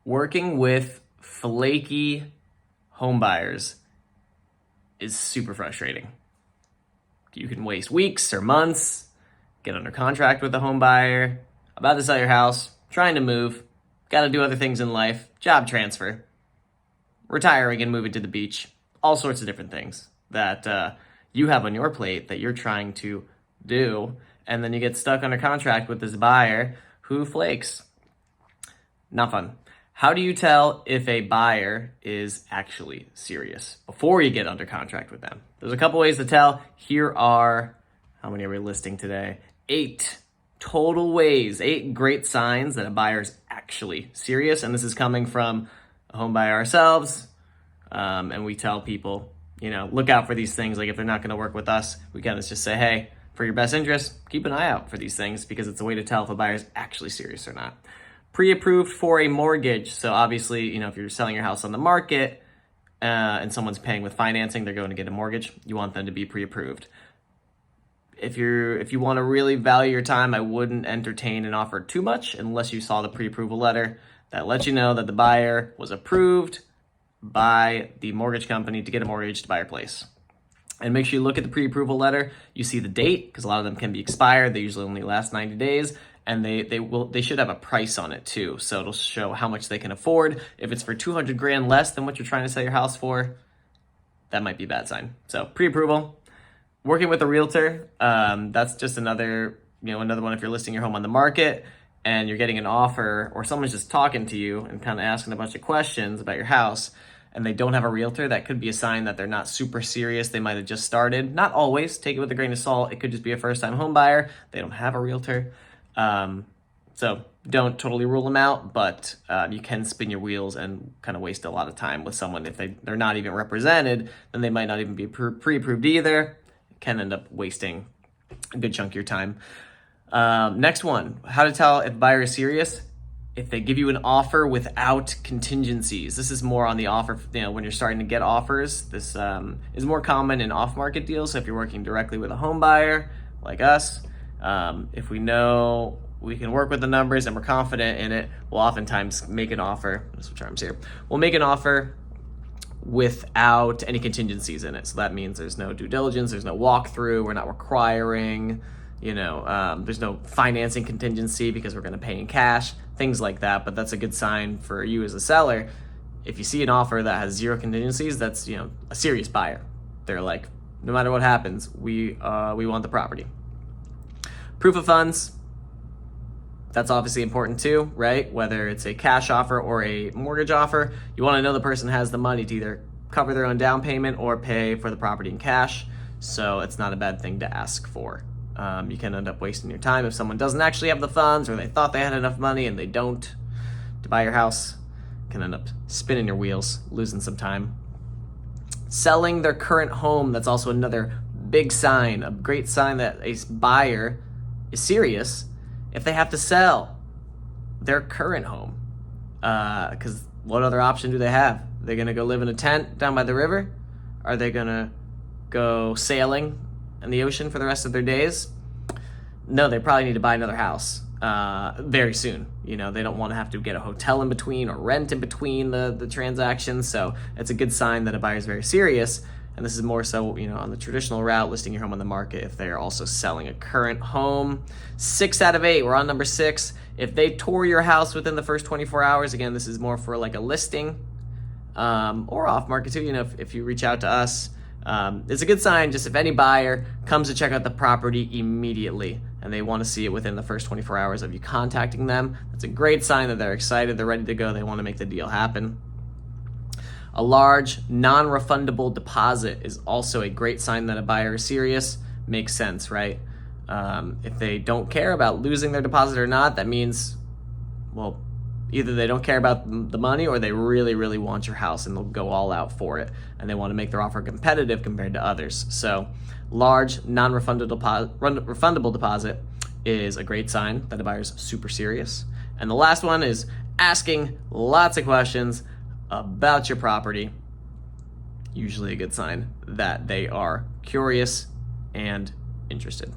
Working with flaky home buyers is super frustrating. You can waste weeks or months, get under contract with a home buyer, about to sell your house, trying to move, got to do other things in life, job transfer, retiring and moving to the beach, all sorts of different things that you have on your plate that you're trying to do, and then you get stuck under contract with this buyer who flakes. Not fun. How do you tell if a buyer is actually serious before you get under contract with them? There's a couple ways to tell. Here are, how many are we listing today? 8 total ways, 8 great signs that a buyer is actually serious. And this is coming from a home buyer ourselves. And we tell people, look out for these things. Like if they're not going to work with us, we kind of just say, hey, for your best interest, keep an eye out for these things because it's a way to tell if a buyer is actually serious or not. Pre-approved for a mortgage. So obviously, if you're selling your house on the market and someone's paying with financing, they're going to get a mortgage. You want them to be pre-approved. If you want to really value your time, I wouldn't entertain an offer too much unless you saw the pre-approval letter that lets you know that the buyer was approved by the mortgage company to get a mortgage to buy your place. And make sure you look at the pre-approval letter. You see the date because a lot of them can be expired. They usually only last 90 days. And they should have a price on it too. So it'll show how much they can afford. If it's for $200,000 less than what you're trying to sell your house for, that might be a bad sign. So pre-approval. Working with a realtor, that's just another one if you're listing your home on the market and you're getting an offer or someone's just talking to you and kind of asking a bunch of questions about your house and they don't have a realtor, that could be a sign that they're not super serious. They might have just started. Not always. Take it with a grain of salt. It could just be a first-time home buyer. They don't have a realtor. So don't totally rule them out, but you can spin your wheels and kind of waste a lot of time with someone. If they're not even represented, then they might not even be pre-approved either. It can end up wasting a good chunk of your time. Next one, how to tell if a buyer is serious. If they give you an offer without contingencies. This is more on the offer, when you're starting to get offers. This is more common in off-market deals. So if you're working directly with a home buyer like us, if we know we can work with the numbers and we're confident in it, we'll oftentimes make an offer. Let's switch arms here. We'll make an offer without any contingencies in it. So that means there's no due diligence, there's no walkthrough, we're not requiring, there's no financing contingency because we're going to pay in cash, things like that. But that's a good sign for you as a seller. If you see an offer that has 0 contingencies, that's, a serious buyer. They're like, no matter what happens, we want the property. Proof of funds, that's obviously important too, right? Whether it's a cash offer or a mortgage offer, you want to know the person has the money to either cover their own down payment or pay for the property in cash. So it's not a bad thing to ask for. You can end up wasting your time if someone doesn't actually have the funds or they thought they had enough money and they don't to buy your house. Can end up spinning your wheels, losing some time. Selling their current home, that's also another big sign, a great sign that a buyer is serious if they have to sell their current home. Because what other option do they have? They're going to go live in a tent down by the river? Are they going to go sailing in the ocean for the rest of their days? No, they probably need to buy another house very soon. They don't want to have to get a hotel in between or rent in between the transactions. So it's a good sign that a buyer is very serious. And this is more so, on the traditional route, listing your home on the market if they're also selling a current home. 6 out of 8, we're on number 6. If they tour your house within the first 24 hours, again, this is more for like a listing or off market too. If you reach out to us, it's a good sign just if any buyer comes to check out the property immediately and they want to see it within the first 24 hours of you contacting them. That's a great sign that they're excited, they're ready to go, they want to make the deal happen. A large non-refundable deposit is also a great sign that a buyer is serious. Makes sense, right? If they don't care about losing their deposit or not, that means, well, either they don't care about the money or they really, really want your house and they'll go all out for it. And they want to make their offer competitive compared to others. So large non-refundable deposit is a great sign that a buyer's super serious. And the last one is asking lots of questions about your property. Usually a good sign that they are curious and interested.